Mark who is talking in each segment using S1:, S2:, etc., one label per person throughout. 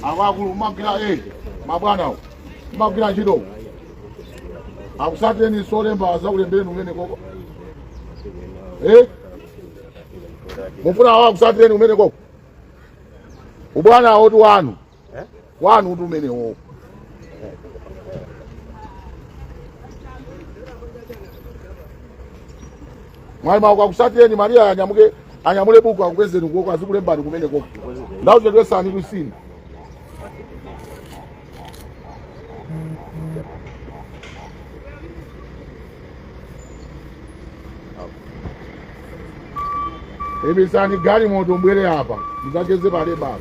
S1: Akakulu magira mabwana magira chiro. Akusateni solemba za kulembere numene koko. Mufuna akusateni umene koko. Ubwana oti wanu. Wanu uti umene wo. Mwalimu akakusateni Maria anyamule buku akukwezeni koko azikulembani kumene koko. Ndawo chedwesani kusini. Ebisani gari moto mbwele hapa. Mzakeze pale baba.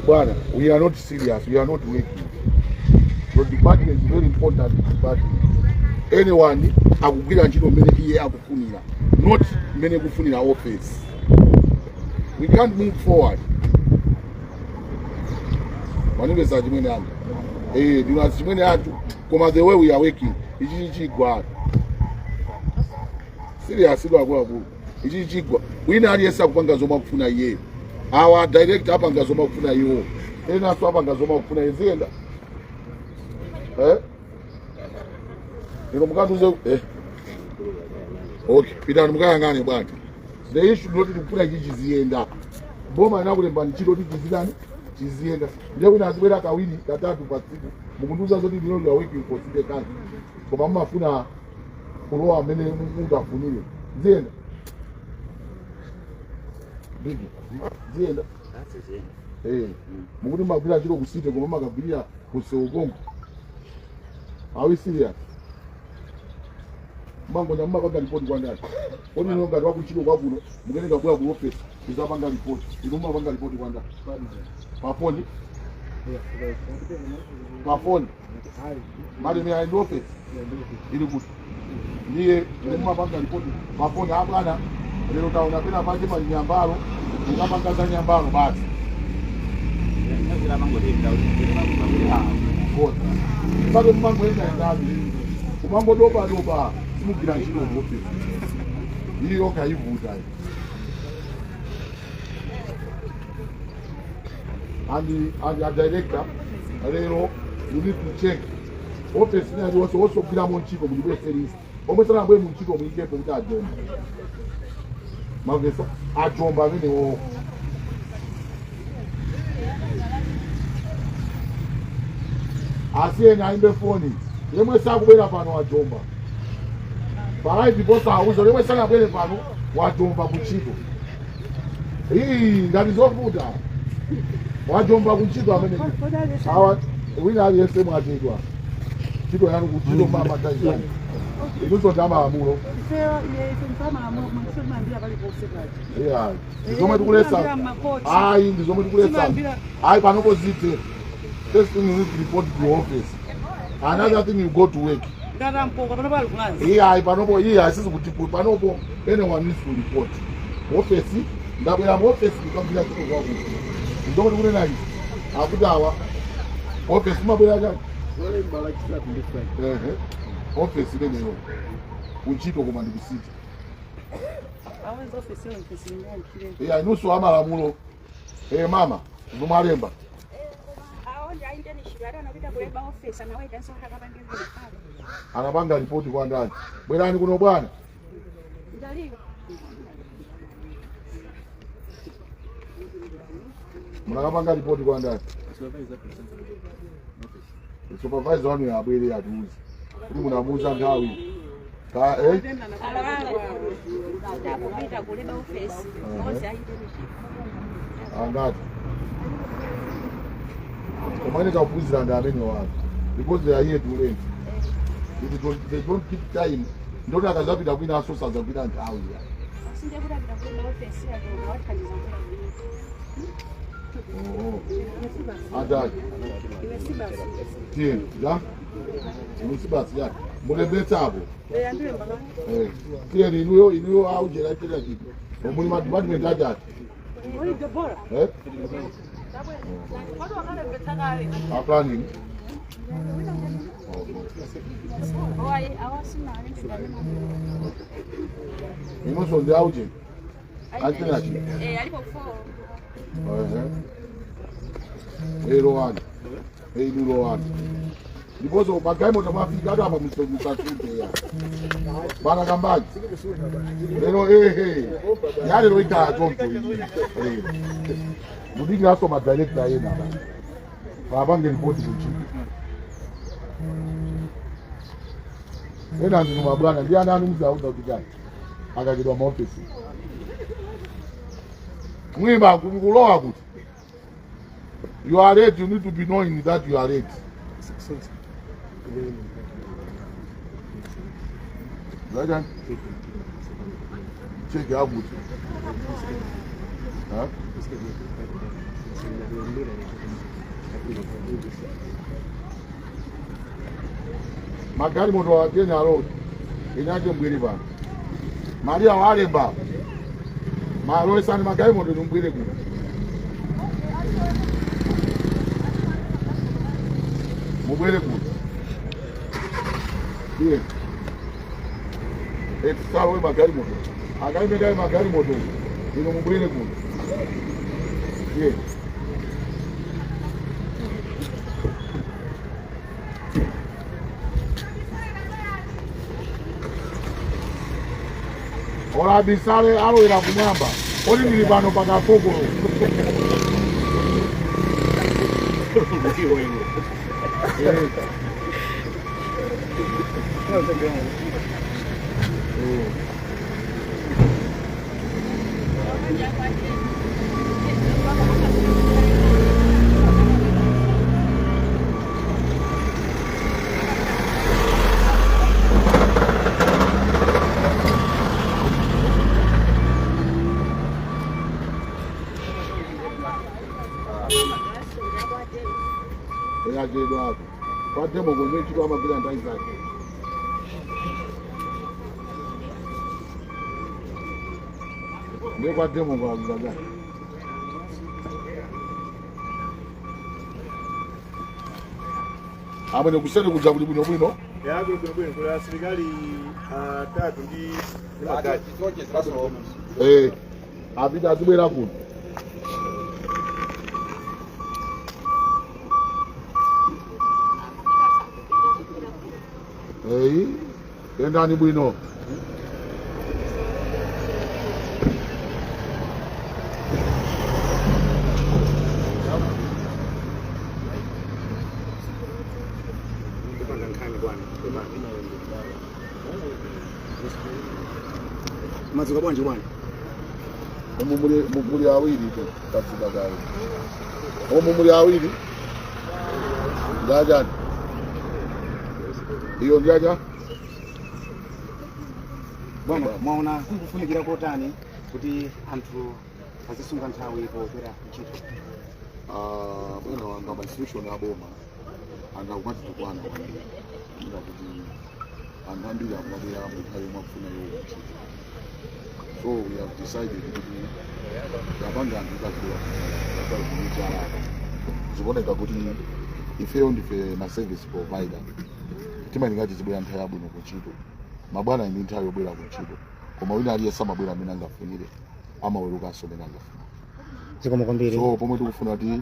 S1: Bwana, we are not serious, we are not working. So the party is very important department. Anyone akugira ntchito mmene iye akufunira, not mmene kufunira office. We can't move forward. Manipesa chimene anu. Ndina chimene atu koma the way we are working, ichi chigwa. Serious akulu. Ichi chigwa. Wina aliyesa kupanga zoma kufuna iye. Our director hapa ngazoma kufuna hiyo. Tena sio hapa ngazoma kufuna izenda. Ndio mkaduze Okay, pita mkayangane bwana. The issue not kufuna jiji zienda. Boma na kulemba nchiro tizilani chizienda. Ndio inazibera kawili katatu kwa siku. Mukunduza zote ndio ya wiki consider kazi. Kwa mama afuna kuroa mene mungu afunile. Zienda. Zienda. Mukuni mabira chiro kusite koma makabira kuseogongo. Are we serious? Mango nyamma panga report kwa ndani. Oni nonga wakuchiro kwabuno, mugene kabwa ku office, izapanga report. Iloma panga report kwa ndani. Paponi. Paponi. Mali me in office. Ili good. Niye iloma panga report. Paponi abana. Lero taona pena panje manyambaro. Unapanga nyambaro basi. Bado mmango enda ndani. Kumambo doba simugira nchiro ngope. Hiyo kaivuta. And the director lero you need to check. Office ni also kila monchiko mu service. Omesana bwe munchiko mu ike ko tajomba. Mavesa ajomba bene wo. Asiye na imbe phone. Yemwe sakubera pano wajomba. Barai bibosa auzo yemwe sana bwele pano wajomba kuchito. That is all good. Wajomba kuchito amene. Hawa wina aliyese mwatidwa. Chito yanu kuchito mama taizani. Inuso dama amulo. Yeah. Ndizomwe tukulesa. Ndizomwe tukulesa. Panopo zite. First thing you need to report to the office. Another thing you go to work. Sisi kutipu panopo anyone needs to report. Office, ndabwera office ndikambira chito kwako. Ndomwe tukule nayi. Akudawa. Office mabwera gani? Wale mbala kila kundifanya. Office ile leo. Unchito koma ndibisiti. Awenza office yo office ngani. Inuso amalamulo. Mama, ndumalemba. Anapanga ripoti kwa ndani. Bwerani kuno bwana. Mnakapanga ripoti kwa ndani. Supervisor wanu ya abwele ya tuuzi. Kuti munamuza ndawi. Angati. Komane kapuzira ndamene watu. Because they are here to learn. They don't keep time. Ndona akazapita kwina asosa zapita nthawi. Adaki. Tieni, ya? Musibasi yake. mulembetsabo kile inuyo aujera kila kitu omuli department ajati planning inoso ndi auje atinati Rowan Rowan ndipozo magaimo mafika ado apa musatute ya bana kambaji lero yale loita tonto mudingi aso ma director yena babange report kuchi ena ndinu mabwana ndiye ana anumza uza kujani akagidwa mu office mwimba kulowa kuti you are late, you need to be knowing that you are late. Right? Check it out. Huh? Magari moto wa Kenya road. Inaje mbwiriba. Maria wale ba. Maro sana magari moto mbwire ku. Mubwire ku. Ye. Sawa magari moto. Agaimbe magari moto. Ino mubwire ku. Ye. Ora bisale alo ira kunyamba. Oli nilibano paka fogo. Kwa demo gome kitu ama bila ndai zake. Ndio kwa demo kwa mzaga. Aba ne kusema kujabuli bwino.
S2: Yago bwino kwa serikali tatu ndi magati.
S1: Abida zibera ku. Enda ni bwino.
S2: Mazuka bwanje bwana.
S1: Mumuli awili tu katika gari. Mumuli awili. Jaja. Hiyo jaja.
S2: Bwana mwaona kufunikira kotani kuti anthu azisunga nthawi popera ntchito.
S1: Bwana wanga institution ya boma anga kwati tukwana ndio kuti andambira kumabera muthawi mwafuna yo. So we have decided kuti yapanga ndikazwa kwa kuita ziboneka kuti ifeyo ndife na service provider tima ngati zibwera nthawi yabwino kuntchito mabwana ndi nthawi yobwera kuntchito koma wina aliyesa mabwera amene angafunire amaweruka asomera angafuna
S2: zikomo kwambiri.
S1: So pomwe tikufuna kuti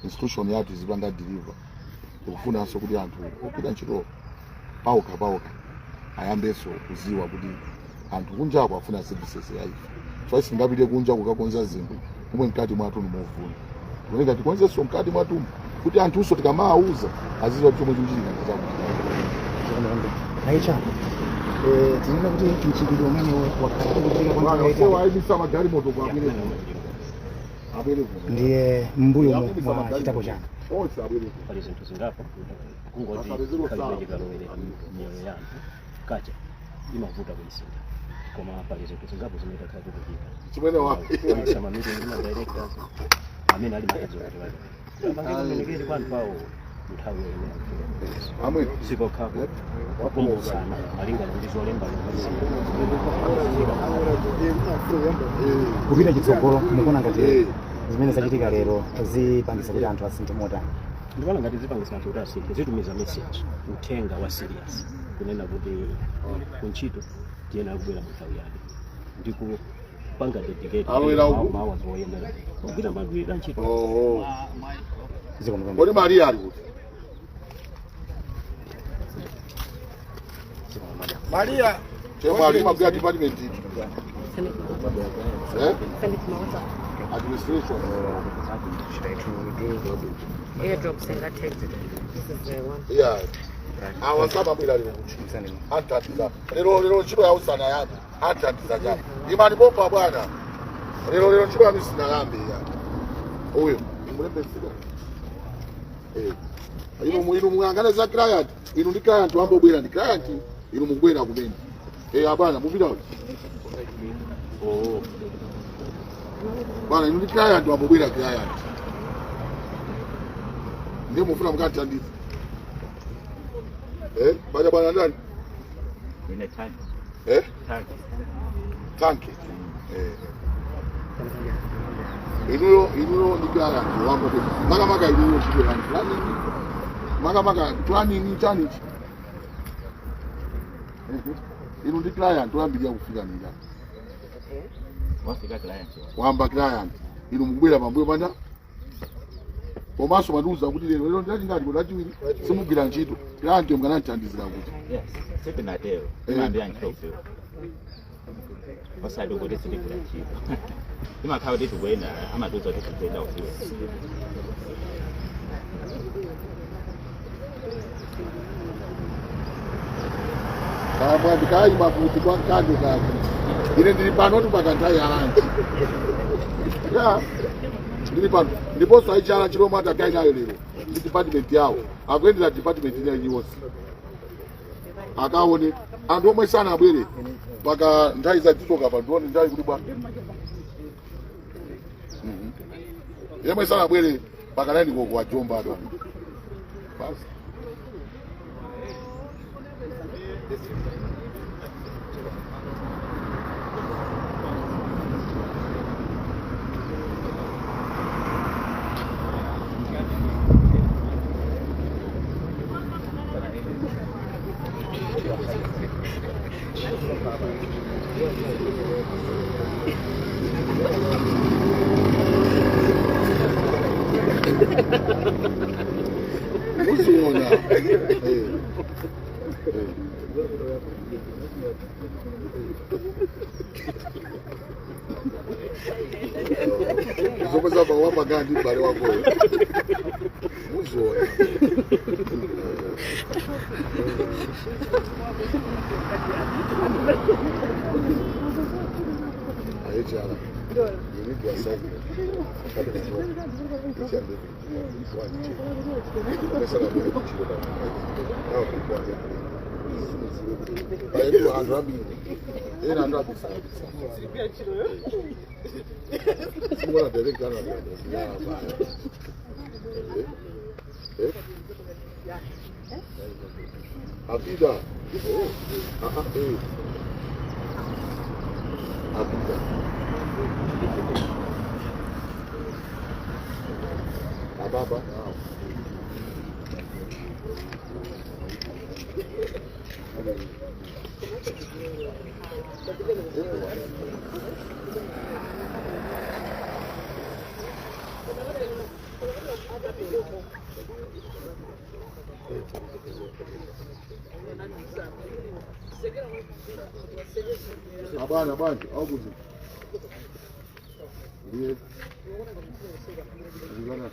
S1: institution yathu izipanga deliver tikufunanso kuti anthu opita ntchito pauka ayambenso kuziwa kuti anthu kunja kwafuna services yayi so singapite kunja kukakonza zinthu pomwe mkati mwathu nimovuna kuoneka tikonzenso mkati mwathu kuti anthuso tikamauza aziziwa chomwe chikuchitika
S2: chakuti aicha tinena kuti mchitidwe umene wakhala kuchitika
S1: kwa aibisa magari moto kwa abwere
S2: ndiye mbuyo mwa chitako chanu
S3: pali zinthu zingapo kungoti kalowelera mioyo yanthu kacha imavuta kuisinda koma pali zinthu zingapo zimene takhala kukuchita
S1: chimene wapi
S3: sama meeting ndi directors amene ali makazi wake amene kwa anthu awo nthawi yoyenera
S1: amwe
S3: sikokhako wakumbusana malingana ndi zolemba
S2: kupita chitsogolo mukuona ngati zimene zachitika lero zipangisa kuti anthu asinthe motani.
S3: ndikuona ngati zipangisa anthu kuti asinthe zitumiza message uthenga wa serious kunena kuti kuntchito tiyenera kubwera mu nthawi yake ndipo panga dedicate mawa zoyenera kugwira magwira ntchito.
S1: Kodi Maria ali kuti
S4: Maria
S1: chema ali magwira department administration
S5: airdrop singa text. This is the one.
S1: yeah awasaba bila lero kuchisa antatiza lero ntchito ya usana yake antatiza jana imani bomba bwana lero ntchito ya misina lambe ya huyo mulembe sika ino muyangane za client ino ndi client wambo bwera ndi client ino mugwera kumene abana mupita bana ino ndi client wambo bwera client ndio mufuna mukatandisa baja bwana ndani
S6: Ine tanki. Tanki.
S1: Tanki. Inuyo ndi client wambo bwera maka inuyo chito yani maka planning chani ino ndi client wambilia kufika nini
S6: Wafika client.
S1: wamba client ino mugwera pambuyo panda komanso maduza kuti lero ndati ngati kuti achiwiri simugwira ntchito client mkanathandizira kuti
S6: Yes. Sipi na deo. Ndiambia nchofe. Osadi ukuthi siligwira ntchito. Imakhawo kuti kuwena amaduza ukuthi kuwena ufiwe.
S1: kama ndikai mafuti kwa kando kake ine ndili pano tupakantai alanji ya ndili pano ndiponso aichala chilomwe atakai nayo lero ndi department yawo akuendera department inayo yonse akaone anthu omwe sana abwere paka nthawi zachitoka pa ndione nthawi kuti bwa yemwe sana abwere paka nani koko wajomba ado basi usiona zokoza bawapa gandi bale wako usiona ayechala you need to accept Abida. Abida. Ababa. Abana banje awukuthi ndiye ngibona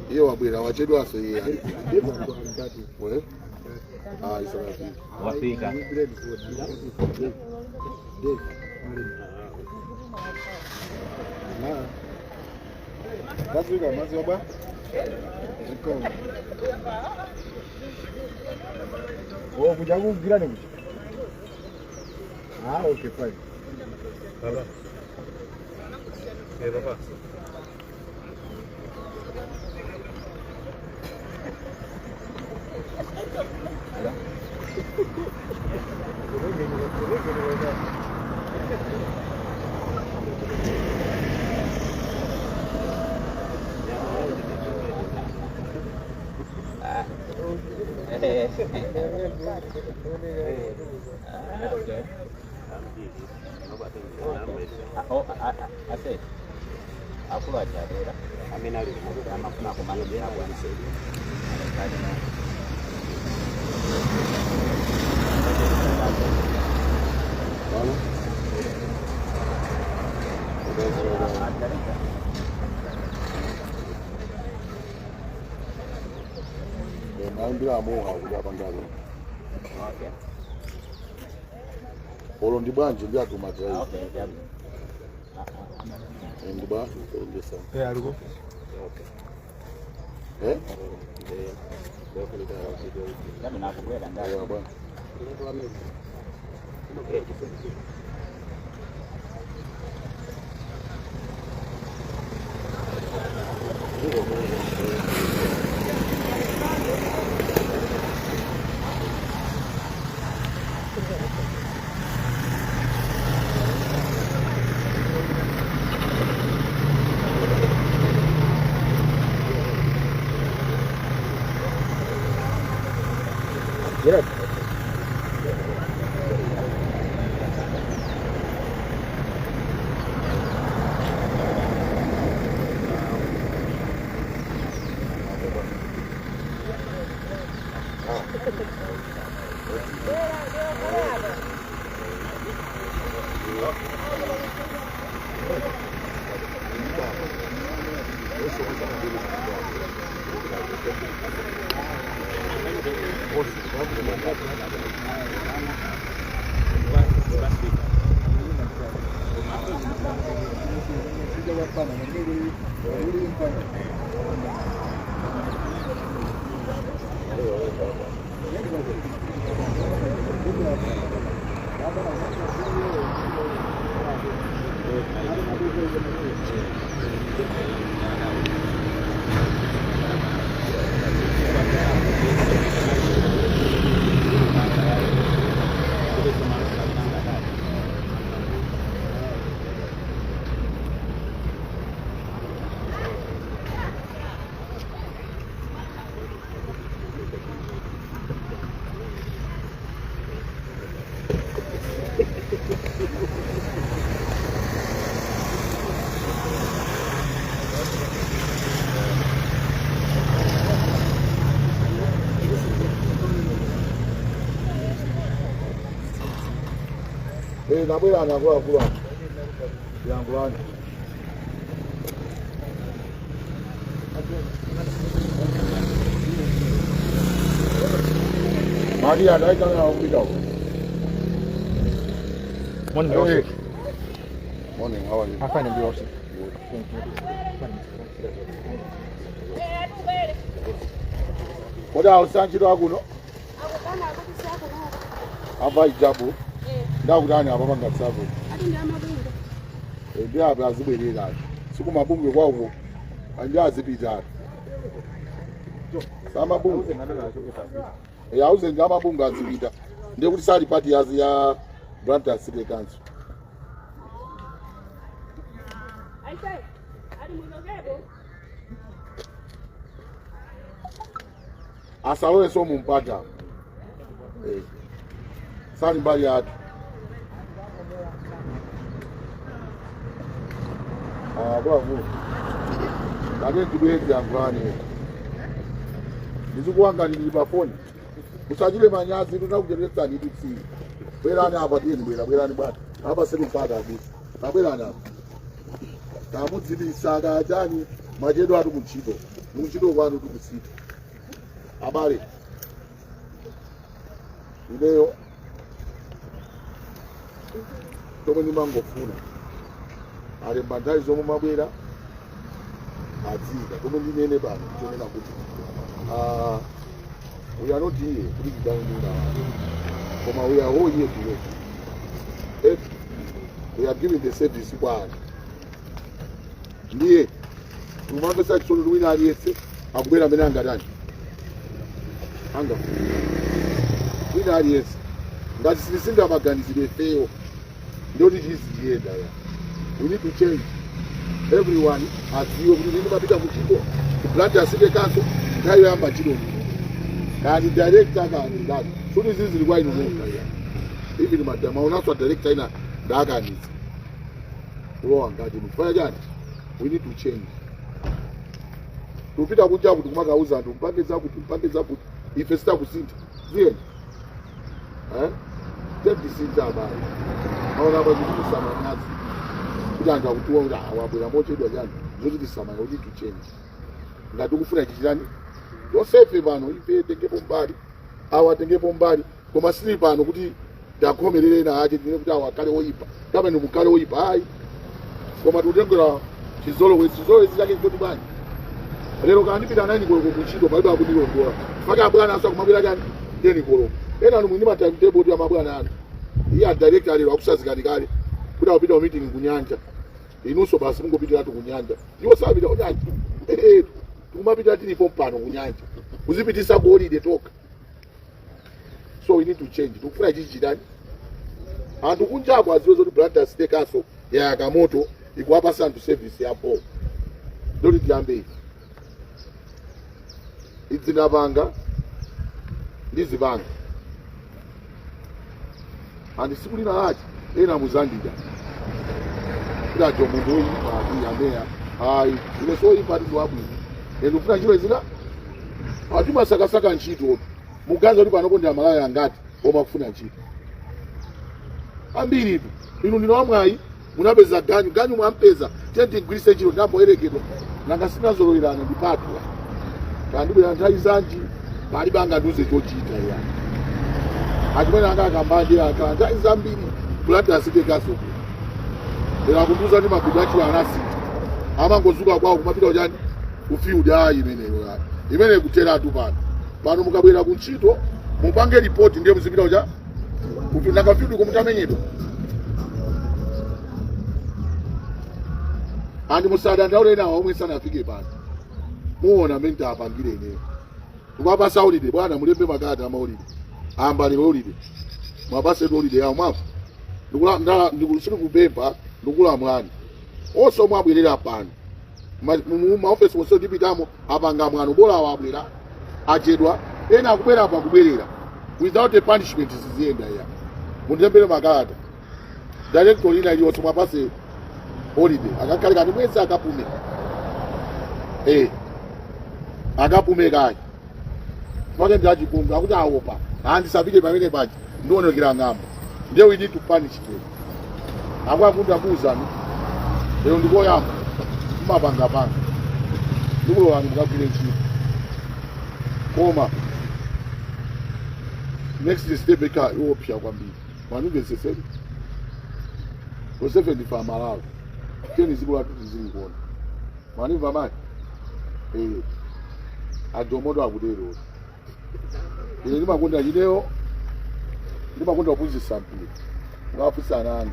S1: Hiyo wabwira wachedu asoyea. Wewe? Isabati.
S6: Wafika.
S1: Basi kama mazoba. Zikoni. Oh, kuja kugira ni mchi. Okay, fine. Baba. Baba.
S6: I said, I'll pull out that data. I mean, I'm not going to be able to say
S1: Olo ndibanje ndyatumata. Ndiba ndesa. Aliko.
S6: Kama nakukwenda ndani
S1: bwana.
S4: Get
S1: Bye. nabwera akuluakulu ano yangulani Maria, I don't know without.
S7: Morning,
S1: Hey. Morning, how are you?
S7: I'm fine, and you also.
S1: What else? Thank you, Aguno. Ava ijabu. Ndakudani ababanga tsavu. Ndi abazibeleka. Siku mabungu kwawo. Anjazipita. Sama bungu. Yauze ngama bungu azipita. Ndiye kuti sali party yazi ya Blantyre City Council. Asawe so mumpata. Sali mbali yatu. Babu. Nage kibeti angwani. Nizukuanga nilipa phone. Usajile manyazi tunakujeleza ni ditsi. Bwerani hapa dini bwerani bwana. Hapa sema mpata hivi. Bwerani hapa. Tamuzidi saga ajani majedo atu mchito. Mchito kwanu tukusita. Habari. Leo tomo ni mango funa. Ale bandai zomo mabwera. Aziga tomo ni nene bana tonena kuti. We are not here to be down now. We are all here to work. If we are giving the service one. Ndiye tumanga sa cholo wina aliyese akubera menanga ndani. Anga. Wina aliyese. Ngati silisinga maganizire feo. Ndio ndizienda ya. We need to change. Everyone as you need to be muchiko. Blantyre City Council nayo yamba chilo. And the director and that. So this is why you know. Even madam, I also director ina daga needs. Roho angaje mfanya gani? We need to change. Tupita kuja kutumaka uza ndo mpake za ifesta kusinta. Bien. Take the sinta habari. Naona hapa kitu sana nazi. Kujanga kutua ula awabula mocho ndo jana. Zote disama we need to change. Ngadukufuna kijani. Yosefe bano ife tengepo mbali. Awa tengepo mbali. Koma sili bano kuti ndakomerere na aje ndine kuti awakale oyipa. Kama ni mukale oyipa hai. Koma tutengera chizolo zake kuti bani. Lero kandi pita nani ko kuchito baiba akudilondola. Faka bwana asa kumabira gani? Deni kolo. Ena numwini ma time table ya mabwana ana. Iya director lero akusazikali kale. Kuda upita meeting kunyanja. Inuso basi mungo pita atu kunyanja. Iwo sabita odaji. Tumapita tini pompano kunyanja. Uzipitisa ku holiday talk. So we need to change. Tukufuna chichidani. Antu kunja kwa zizo Blantyre City Council ya Yakamoto ikuwapa santu service yapo. Doli diambe. Itzinabanga ndizibanga. Andi sikulina haji ena muzandida. Ila jomundu yi yamea. Ai, ile so ipati wabwi. Elufuna chilo zina. Atuma saka nchito. Muganza ndipo anokonda amalaya ngati oma kufuna nchito. Ambiri ipo. Inu ndino amwayi munapeza ganyu mwampeza. Tenti ngwise chilo ndambo erekedo. Nanga sina zololirana ndipatwa. Kandi bya nthawi zanji bali banga nduze chochita ya. Atimene anga akambandi aka nthawi zambiri Blantyre City Council. Era kunduza ndi mabudati anasi. Amangozuka kwawo kumapita ujani ufiuda hayi imeneyo. Imene kutera atu pano. Pano mukabwera kunchito mupange report ndiye muzipita uja. Kutunanga fiudu kumutamenyedo. Andi musada ndaule na omwe sana afike pano. Muona menta apangire ine. Tukapa saulide bwana mulembe makata amaulide. Ambali holiday. Mwabase holiday ya mwafu. Ndikula ndala ndikulusiri kubemba ndikula mwani. Oso mwabwirira pano. Ma office wonse dipitamo apanga mwano bola wabwira. Ajedwa ena akubera apa kubwerera. Without a punishment ziziyenda ya. Mundembere makata. Director ina ili oso mwabase holiday. Akakali kati mwezi akapume. Agapume kai. Fake ndaji kumba akuti awopa. Andi sabike pamene paji. Ndionekera ngamba. Then we need to punish them. akwakuti akuzani lero ndikoyamba mumapangapanga ndikulowani mukagwire ntchito koma next step eka iwopsa kwambiri mwanimveseseri Josefe ndifa Malawi keni ziko latu tizilikuona mwanimva mani ajomodo akudero ndimakonda chideo ndimakonda kuphunzitsa mpira ngafisa anani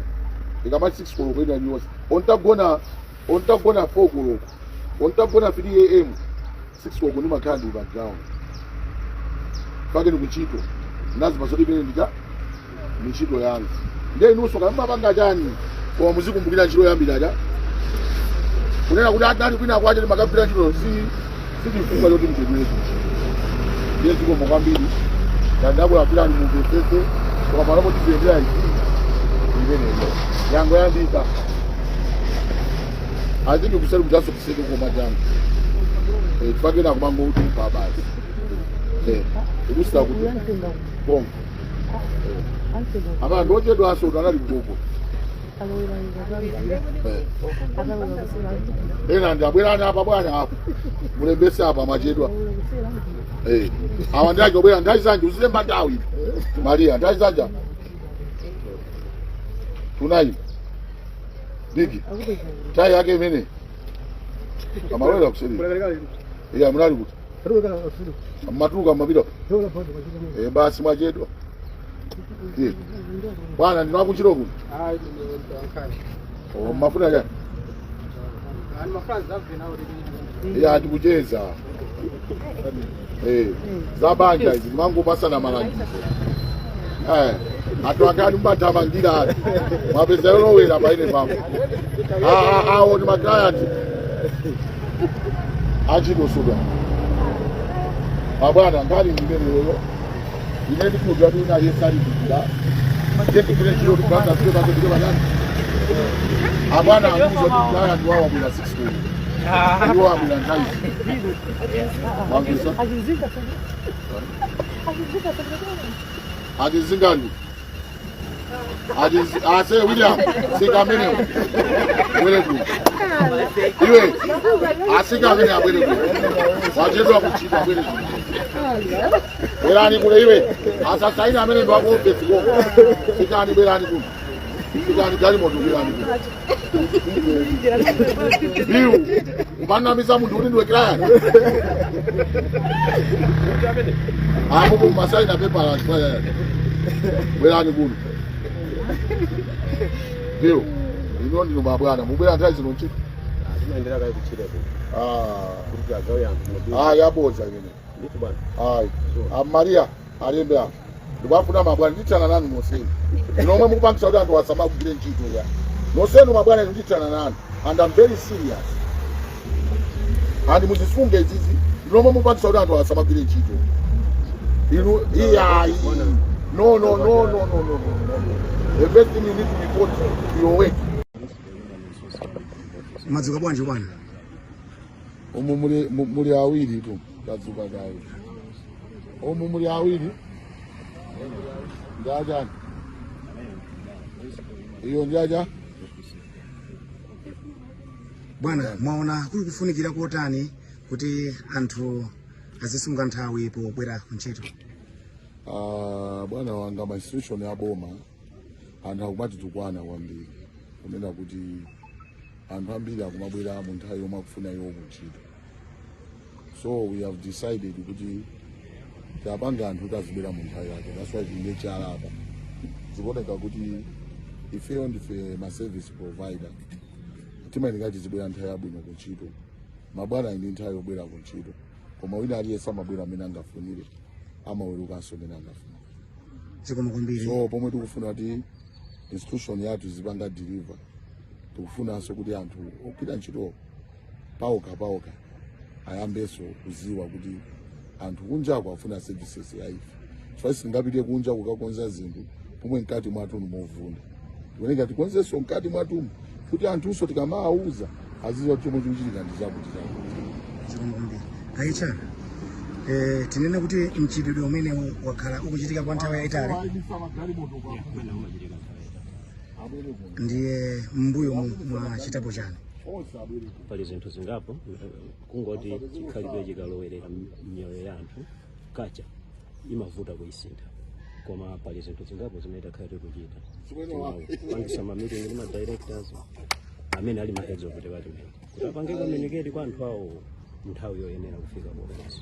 S1: ikama 6 koloko ina nyonse ontagona 4 koloko ontagona 3 am 6 koloko ndimakhala ndi background pake ndikuchito nazi masodi pene ndika michito yangu ndiye inuso kama panga chani kwa muzikumbukira ntchito yambira kunena kuti atali kwina kwache makagwira ntchito sichifunga choti mchedwezo ndiye zikomo kwambiri ndandabwera kuti ani mumvesese koma panopo tiziyendera imeneyo yango yandika azingi kuseri kutaso kuseke koma changu tifakena kumango kuti mpabasi ikusita kuti bongo apa ndochedwa aso utanali kutoko ena ndabwerani apa bwana apa mulembese apa machedwa awa ndake obwera ndazanja uzilemba ndawi Maria ndazanja tunayi bigi tai yake imene amalwera kuseri iya munali kuti matuka mapita basi machedwa bwana ndinakuchiro kuti mafuta gani ya tikucheza zabanja izi mangu pasana malangizo atu akani mbathamangira ati mapeza yolowera paine pamwe awo ndi maklient achitosuka mabwana ngati ndimeneyoyo ine ndikudwa tuna yesali kukira ndikire chiro tukanda sio kazo ndike banyani abwana amuzo tukaya ndiwawa bila 6 ndiwawa bila ndai wangisa agizingani ase William sikamene wele ku iwe asikamene abwele ku wajedwa kuchita bwele ku belani kule iwe asasa ina amene ndo ako office ko sikani belani ku sikani gari moto belani ku biu umana misa mundu ndi wekilaya amubu masai na pepa la kwa belani ku biu ino ndi mabwana mubera ndazi no nchito
S3: Tunaendelea kai kuchira tu. Kuti agawe yangu.
S1: Yaboza ngene.
S3: Nditi bwana.
S1: Maria alembea. Ndibafuna mabwana nditana nani moseni. Nomwe mukupangisa kuti anthu asama kugire ntchito ya. Nosenu mabwana nditana nani. And I'm very serious. And muzifunge izizi. Nomwe mukupangisa kuti anthu asama kugire ntchito. No. Everything you need to report to your work.
S2: Madzuka bwanji bwana.
S1: Muri awiri tu kazuka gayi. Muri awiri. Ndaja. Iyo ndaja.
S2: Bwana mwaona kuli kufunikira kotani kuti anthu azisunga nthawi pobwera kuntchito.
S1: Bwana wanga ma institution ya boma anthu akumati tukwana kwambiri. Kunena kuti anthu ambiri akumabwera mu nthawi yomwe akufuna iwo kuntchito. So we have decided kuti tapanga anthu tazibwera mu nthawi yake. That's why tinde chalapa. Zikuoneka kuti ifeyo ndife ma service provider. Timayenera tizibwera nthawi yabwino kuntchito. Mabwana ndi nthawi yobwera kuntchito. Koma wina aliyesa mabwera amene angafunire amawerukanso amene angafunire.
S2: Zikomo kwambiri.
S1: So pomwe tikufuna kuti institution yathu zipanga deliver. Tukufunanso kuti anthu ogwira ntchito paoka ayambeso kuziwa kuti anthu kunjako afuna services ya ife. Chifukwa singapite kunja kukakonza zinthu pomwe mkati mwathu movunda. Tiweneka tikonzenso mkati mwathu kuti anthuso tikamauza aziziwa chomwe chikuchitika ndi chakuti.
S2: Zikomo kwambiri. Kaicha. Tinene kuti mchitidwe umene wakhala ukuchitika kwa nthawi yayitali. ndiye mbuyo mwa chitabu chani
S3: pali zinthu zingapo kungoti chikhalidwe chikalowerera mioyo ya anthu kacha imavuta kuisintha koma pali zinthu zingapo zimene takhala tikuchita pangisa mamiting ndi madirectors amene ali ma heads of department kuti apange communicate kwa anthu awo nthawi yoyenera kufika komanso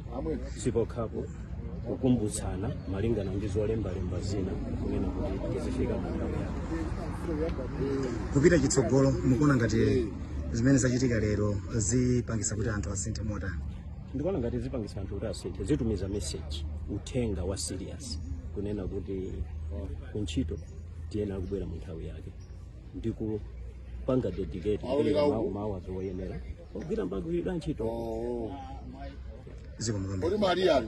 S3: sipokhapo kukumbutsana malingana ndi zolembalemba zina kunena kuti tizifika mu nthawi yake
S2: kupita chitsogolo mukuona ngati zimene zachitika lero zipangisa kuti anthu asinthe motani
S3: ndikuona ngati zipangisa anthu kuti asinthe zitumiza message uthenga wa serious kunena kuti kuntchito tiyenera kubwera mu nthawi yake ndikupanga dedicate mawu woyenera kugwira mpaka kuchita ntchito
S2: ziko mukambe
S1: Oli Maria ali